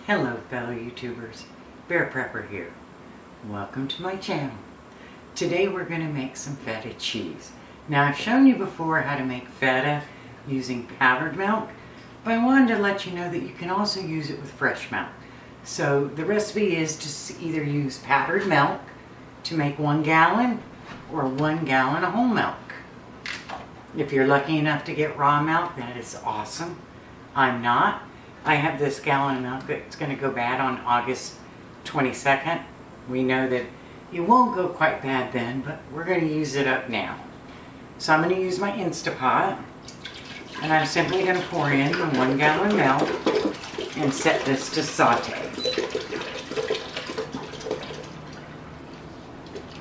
Hello fellow YouTubers, Bear Prepper here. Welcome to my channel. Today we're going to make some feta cheese. Now I've shown you before how to make feta using powdered milk, but I wanted to let you know that you can also use it with fresh milk. So the recipe is to either use powdered milk to make 1 gallon or 1 gallon of whole milk. If you're lucky enough to get raw milk, that is awesome. I'm not. I have this gallon of milk that's going to go bad on August 22nd. We know that it won't go quite bad then, but we're going to use it up now. So I'm going to use my Instapot, and I'm simply going to pour in the 1 gallon of milk and set this to saute.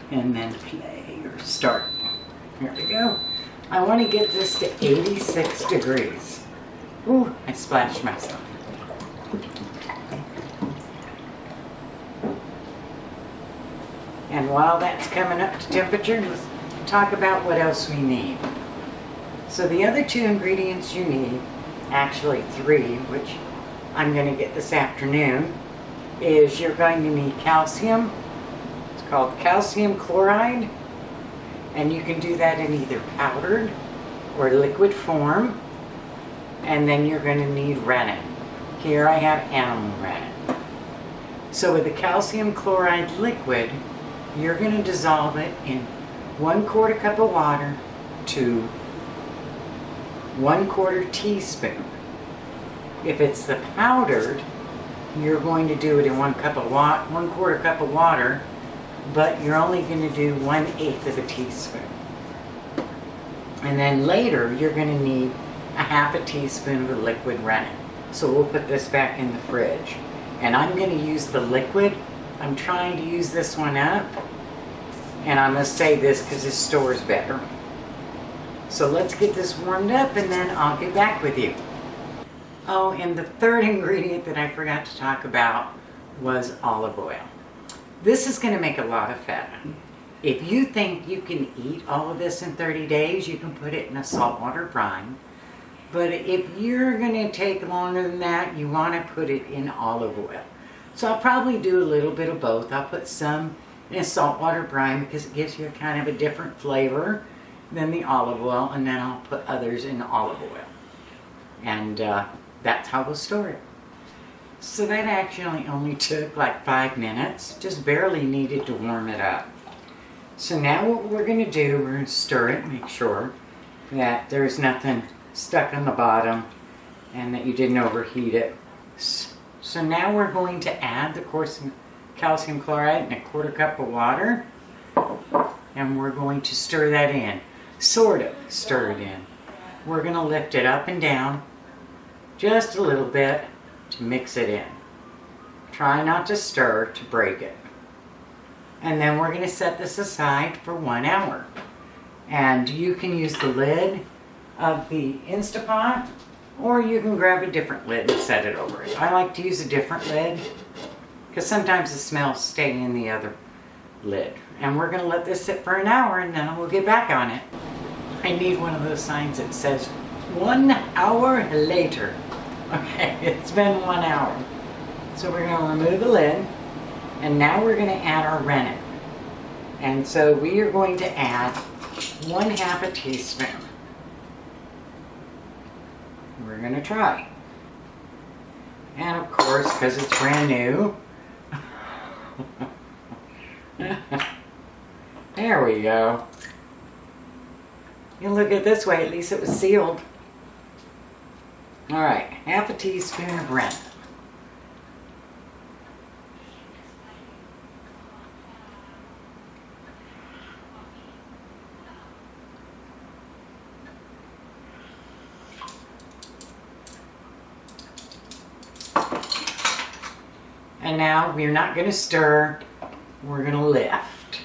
And then play or start. Here we go. I want to get this to 86 degrees. Ooh, I splashed myself. And while that's coming up to temperature, let's talk about what else we need. So the other 2 ingredients you need, actually 3, which I'm going to get this afternoon, is you're going to need calcium. It's called calcium chloride, and you can do that in either powdered or liquid form. And then you're going to need rennet. Here I have animal rennet. So with the calcium chloride liquid, you're going to dissolve it in 1/4 cup of water to 1/4 teaspoon. If it's the powdered, you're going to do it in 1/4 cup of water, but you're only going to do 1/8 of a teaspoon. And then later, you're going to need a 1/2 teaspoon of the liquid rennet. So we'll put this back in the fridge. And I'm going to use the liquid. I'm trying to use this one up. And I'm going to save this because it stores better. So let's get this warmed up and then I'll get back with you. Oh, and the third ingredient that I forgot to talk about was olive oil. This is going to make a lot of feta. If you think you can eat all of this in 30 days, you can put it in a saltwater brine. But if you're going to take longer than that, you want to put it in olive oil. So I'll probably do a little bit of both. I'll put some in a saltwater brine because it gives you kind of a different flavor than the olive oil, and then I'll put others in olive oil. And that's how we'll store it. So that actually only took like 5 minutes, just barely needed to warm it up. So now what we're going to do, we're going to stir it, make sure that there's nothing stuck on the bottom and that you didn't overheat it. So now we're going to add the calcium chloride in 1/4 cup of water, and we're going to stir that in, sort of stir it in. We're going to lift it up and down just a little bit to mix it in. Try not to stir to break it. And then we're going to set this aside for 1 hour. And you can use the lid of the Instapot, or you can grab a different lid and set it over it. I like to use a different lid because sometimes the smells stay in the other lid. And we're going to let this sit for 1 hour and then we'll get back on it. I need one of those signs that says 1 hour later. Okay, it's been 1 hour. So we're going to remove the lid, and now we're going to add our rennet. And so we are going to add 1/2 teaspoon. We're going to try. And of course, because it's brand new, there we go. You look at it this way, at least it was sealed. Alright, 1/2 teaspoon of rennet. And now we're not going to stir, we're going to lift.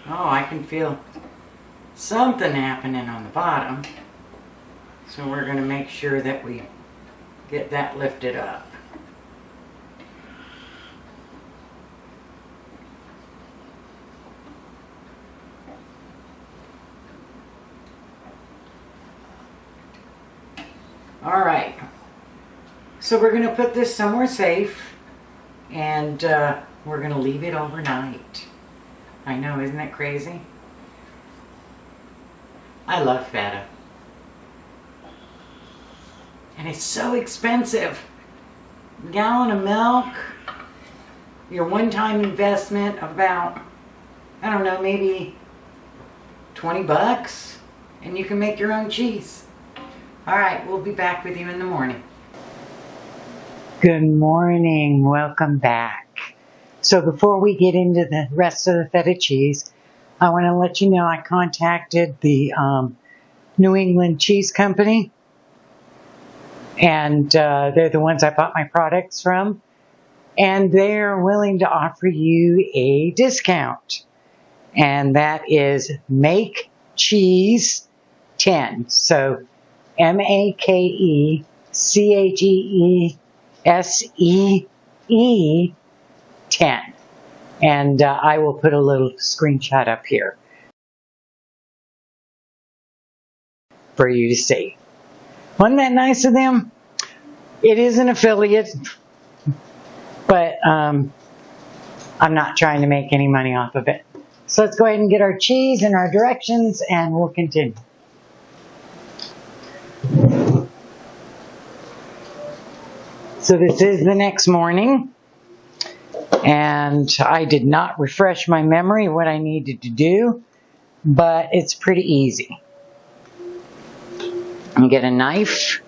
Oh, I can feel something happening on the bottom. So we're going to make sure that we get that lifted up. All right. So we're going to put this somewhere safe, and we're going to leave it overnight. I know, isn't that crazy? I love feta. And it's so expensive. A gallon of milk, your one-time investment of about, I don't know, maybe 20 bucks, and you can make your own cheese. All right, we'll be back with you in the morning. Good morning, welcome back. So before we get into the rest of the feta cheese, I want to let you know I contacted the New England Cheese Company, and they're the ones I bought my products from, and they're willing to offer you a discount, and that is Make Cheese 10. So MAKECHEESEE 10. And I will put a little screenshot up here for you to see. Wasn't that nice of them? It is an affiliate, but I'm not trying to make any money off of it. So let's go ahead and get our cheese and our directions, and we'll continue. So this is the next morning, and I did not refresh my memory what I needed to do, but it's pretty easy. And get a knife.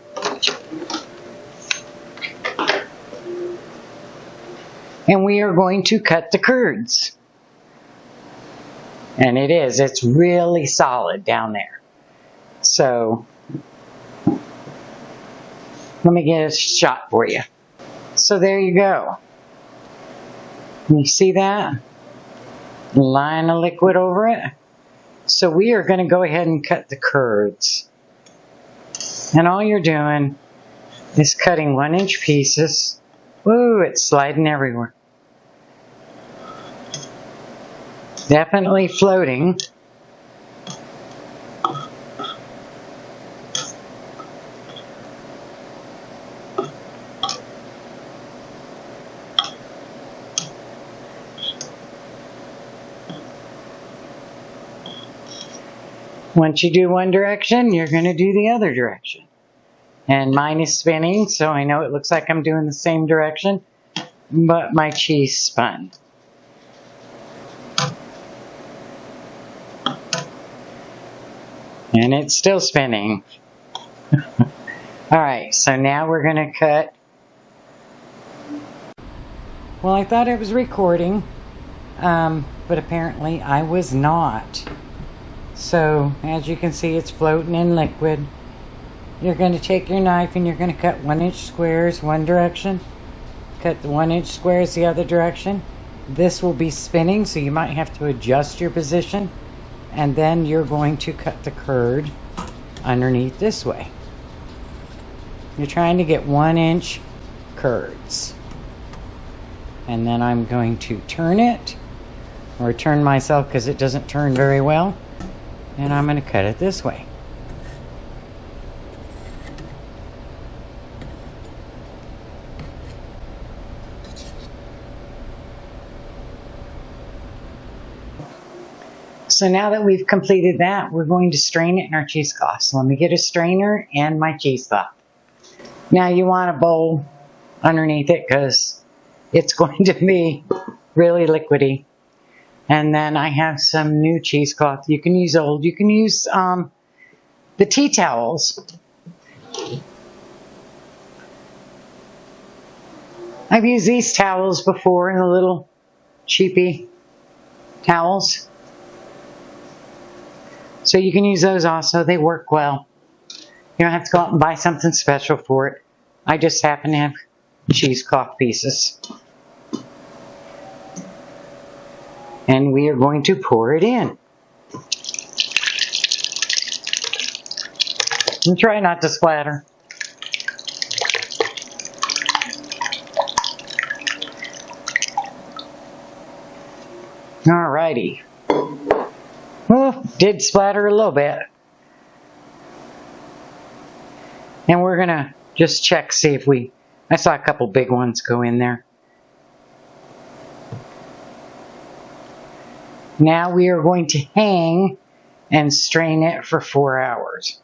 And we are going to cut the curds. And it's really solid down there. So, let me get a shot for you. So there you go. Can you see that? Line of liquid over it. So we are going to go ahead and cut the curds. And all you're doing is cutting 1-inch pieces. Woo, it's sliding everywhere. Definitely floating. Once you do one direction, you're going to do the other direction. And mine is spinning, so I know it looks like I'm doing the same direction, but my cheese spun. And it's still spinning. Alright, so now we're going to cut. Well, I thought I was recording, but apparently I was not. So, as you can see, it's floating in liquid. You're going to take your knife and you're going to cut 1-inch squares one direction. Cut the 1-inch squares the other direction. This will be spinning, so you might have to adjust your position. And then you're going to cut the curd underneath this way. You're trying to get 1-inch curds. And then I'm going to turn it, or turn myself because it doesn't turn very well. And I'm going to cut it this way. So now that we've completed that, we're going to strain it in our cheesecloth. So let me get a strainer and my cheesecloth. Now you want a bowl underneath it because it's going to be really liquidy. And then I have some new cheesecloth. You can use old. You can use the tea towels. I've used these towels before, the little cheapy towels. So you can use those also. They work well. You don't have to go out and buy something special for it. I just happen to have cheesecloth pieces. And we are going to pour it in. And try not to splatter. Alrighty. Well, did splatter a little bit. And we're gonna just check, see if I saw a couple big ones go in there. Now we are going to hang and strain it for 4 hours.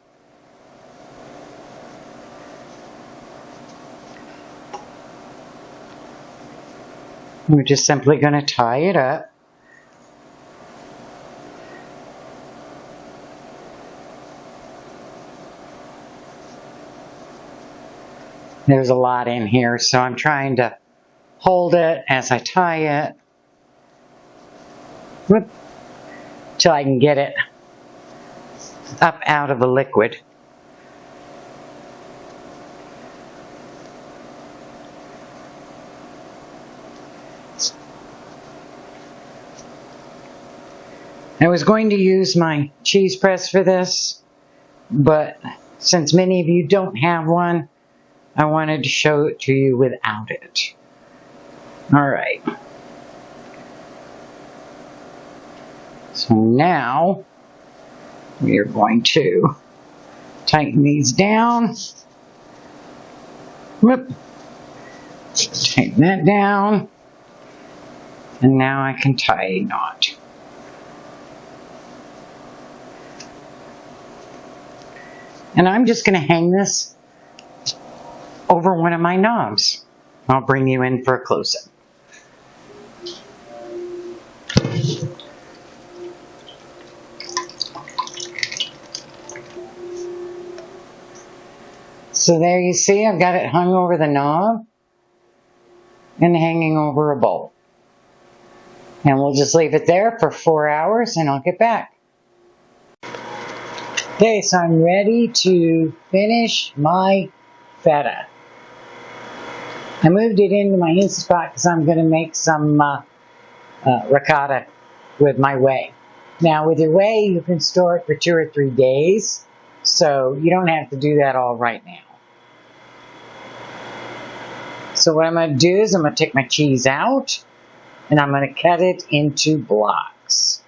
We're just simply going to tie it up. There's a lot in here, so I'm trying to hold it as I tie it. Whoop, till I can get it up out of the liquid. I was going to use my cheese press for this, but since many of you don't have one, I wanted to show it to you without it. All right. So now we are going to tighten these down. Whoop. Tighten that down. And now I can tie a knot. And I'm just going to hang this over one of my knobs. I'll bring you in for a close-up. So there you see, I've got it hung over the knob and hanging over a bowl. And we'll just leave it there for 4 hours and I'll get back. Okay, so I'm ready to finish my feta. I moved it into my Instant Pot because I'm going to make some ricotta with my whey. Now with your whey, you can store it for 2 or 3 days, so you don't have to do that all right now. So what I'm going to do is I'm going to take my cheese out and I'm going to cut it into blocks.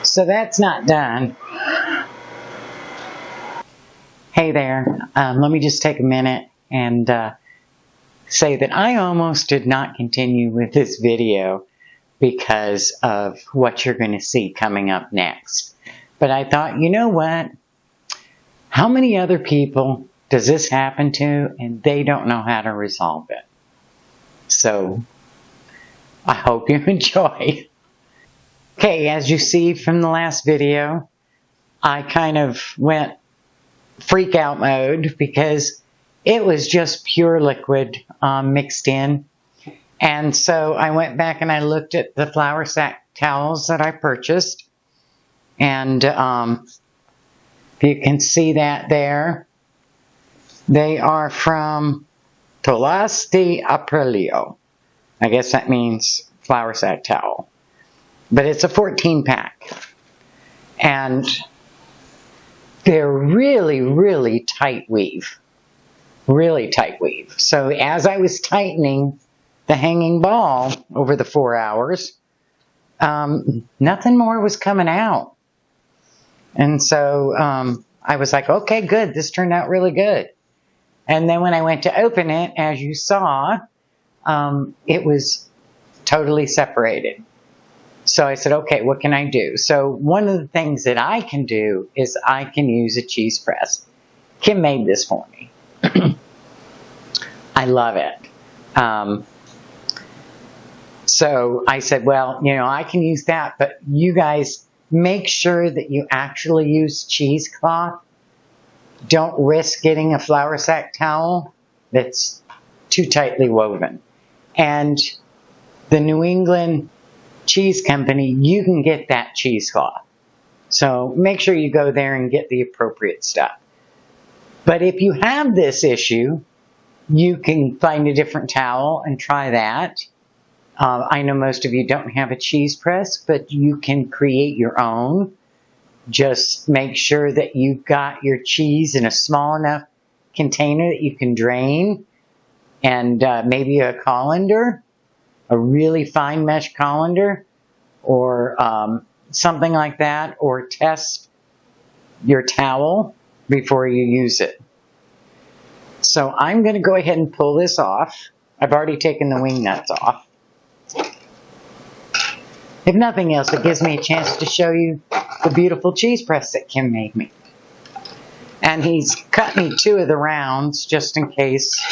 So that's not done. Hey there, let me just take a minute and say that I almost did not continue with this video because of what you're going to see coming up next. But I thought, you know what? How many other people does this happen to and they don't know how to resolve it? So I hope you enjoy. Okay, as you see from the last video, I kind of went freak out mode because it was just pure liquid mixed in. And so I went back and I looked at the flour sack towels that I purchased. And if you can see that there, they are from Tolas de Aprilio. I guess that means flour sack towel. But it's a 14-pack. And they're really, really tight weave. Really tight weave. So as I was tightening the hanging ball over the 4 hours, nothing more was coming out. And so I was like, okay, good. This turned out really good. And then when I went to open it, as you saw, it was totally separated. So I said, okay, what can I do? So one of the things that I can do is I can use a cheese press. Kim made this for me. I love it. So I said, well, you know, I can use that, but you guys make sure that you actually use cheesecloth. Don't risk getting a flour sack towel that's too tightly woven. And the New England Cheese Company, you can get that cheesecloth. So make sure you go there and get the appropriate stuff. But if you have this issue, you can find a different towel and try that. I know most of you don't have a cheese press, but you can create your own. Just make sure that you've got your cheese in a small enough container that you can drain, and maybe a colander, a really fine mesh colander, or something like that, or test your towel before you use it. So I'm going to go ahead and pull this off. I've already taken the wing nuts off. If nothing else, it gives me a chance to show you the beautiful cheese press that Kim made me. And he's cut me 2 of the rounds just in case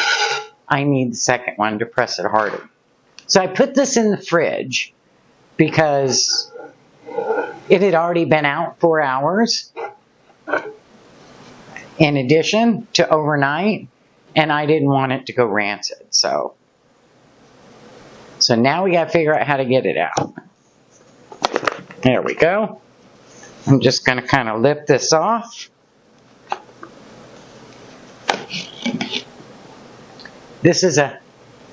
I need the second one to press it harder. So I put this in the fridge because it had already been out 4 hours in addition to overnight, and I didn't want it to go rancid. So now we got to figure out how to get it out. There we go. I'm just going to kind of lift this off. This is a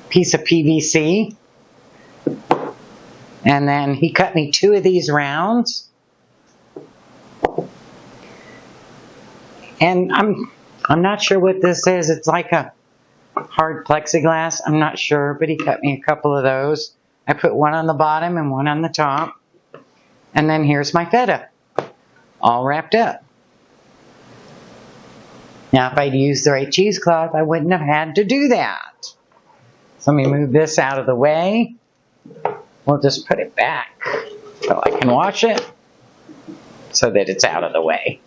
piece of PVC. And then he cut me 2 of these rounds. And I'm not sure what this is. It's like a hard plexiglass. I'm not sure, but he cut me a couple of those. I put one on the bottom and one on the top. And then here's my feta, all wrapped up. Now, if I'd used the right cheesecloth, I wouldn't have had to do that. So let me move this out of the way. We'll just put it back so I can wash it so that it's out of the way.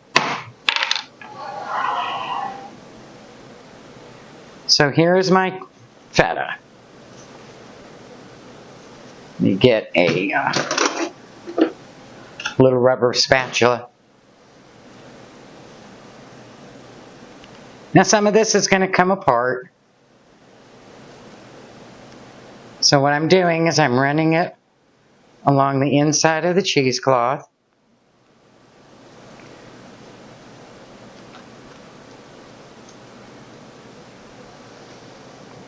So here's my feta. Let me get a little rubber spatula. Now some of this is going to come apart. So what I'm doing is I'm running it along the inside of the cheesecloth.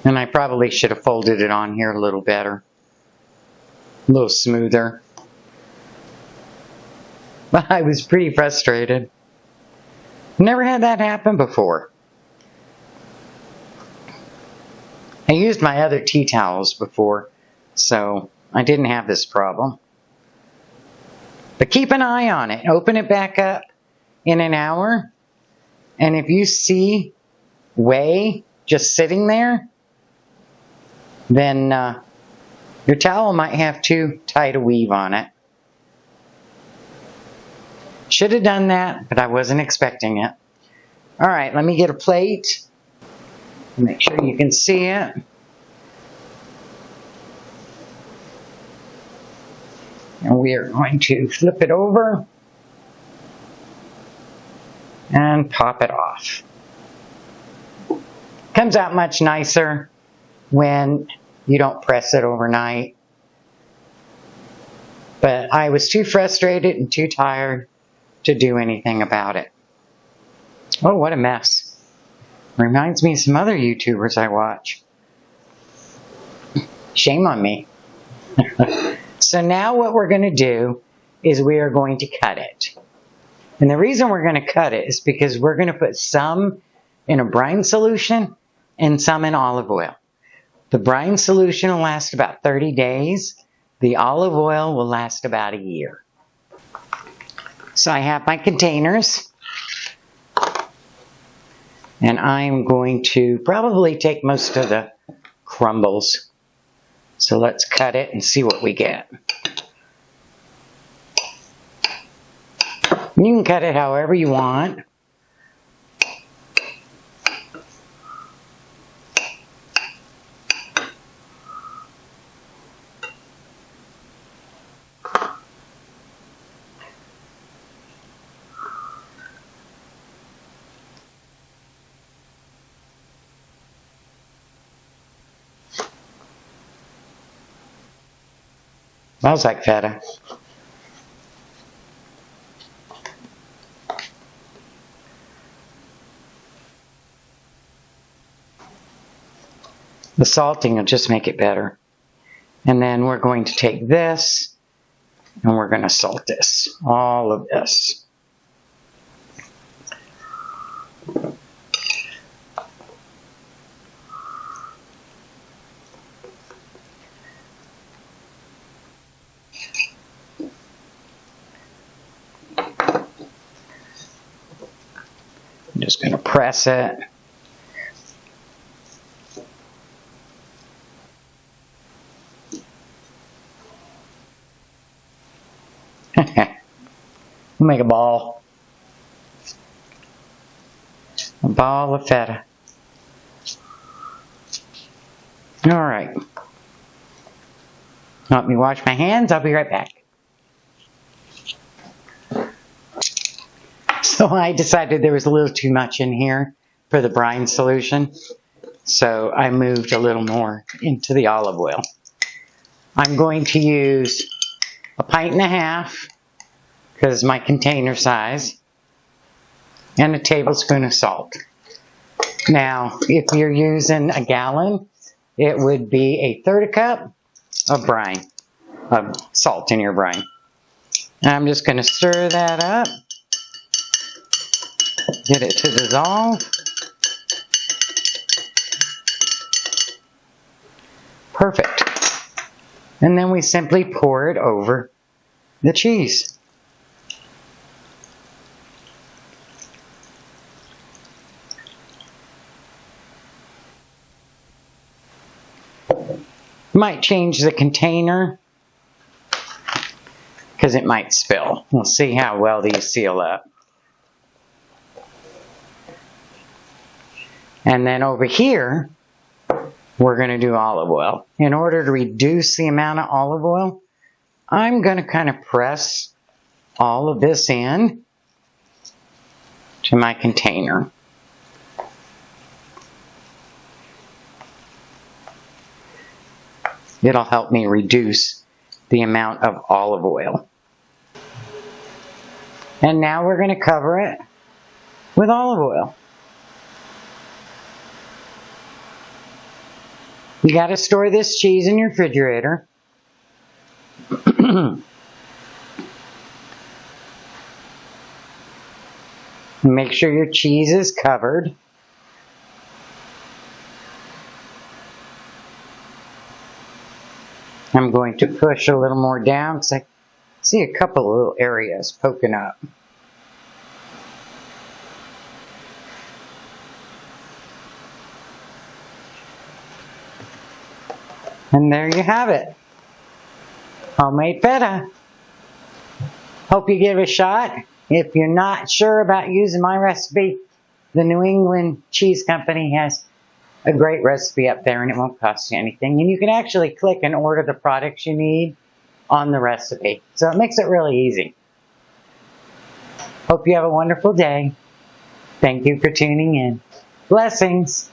And I probably should have folded it on here a little better, a little smoother. But I was pretty frustrated. Never had that happen before. I used my other tea towels before, so I didn't have this problem. But keep an eye on it. Open it back up in an hour. And if you see whey just sitting there, then your towel might have too tight a weave on it. Should have done that, but I wasn't expecting it. All right, let me get a plate. Make sure you can see it. And we are going to flip it over and pop it off. Comes out much nicer when you don't press it overnight. But I was too frustrated and too tired to do anything about it. Oh, what a mess. Reminds me of some other YouTubers I watch. Shame on me. So now what we're going to do is we are going to cut it. And the reason we're going to cut it is because we're going to put some in a brine solution and some in olive oil. The brine solution will last about 30 days. The olive oil will last about a year. So I have my containers. And I'm going to probably take most of the crumbles. So let's cut it and see what we get. You can cut it however you want. Smells like feta. The salting will just make it better. And then we're going to take this and we're going to salt this, all of this. I'm just going to press it. Make a ball. A ball of feta. All right. Let me wash my hands. I'll be right back. So I decided there was a little too much in here for the brine solution. So I moved a little more into the olive oil. I'm going to use 1.5 pints because my container size, and a tablespoon of salt. Now, if you're using a gallon, it would be 1/3 cup of brine, of salt in your brine. And I'm just going to stir that up, get it to dissolve. Perfect. And then we simply pour it over the cheese. Might change the container because it might spill. We'll see how well these seal up. And then over here, we're going to do olive oil. In order to reduce the amount of olive oil, I'm going to kind of press all of this in to my container. It'll help me reduce the amount of olive oil. And now we're going to cover it with olive oil. You got to store this cheese in your refrigerator. Make sure your cheese is covered. I'm going to push a little more down because I see a couple of little areas poking up. And there you have it. Homemade feta. Hope you give it a shot. If you're not sure about using my recipe, the New England Cheese Company has a great recipe up there and it won't cost you anything. And you can actually click and order the products you need on the recipe. So it makes it really easy. Hope you have a wonderful day. Thank you for tuning in. Blessings.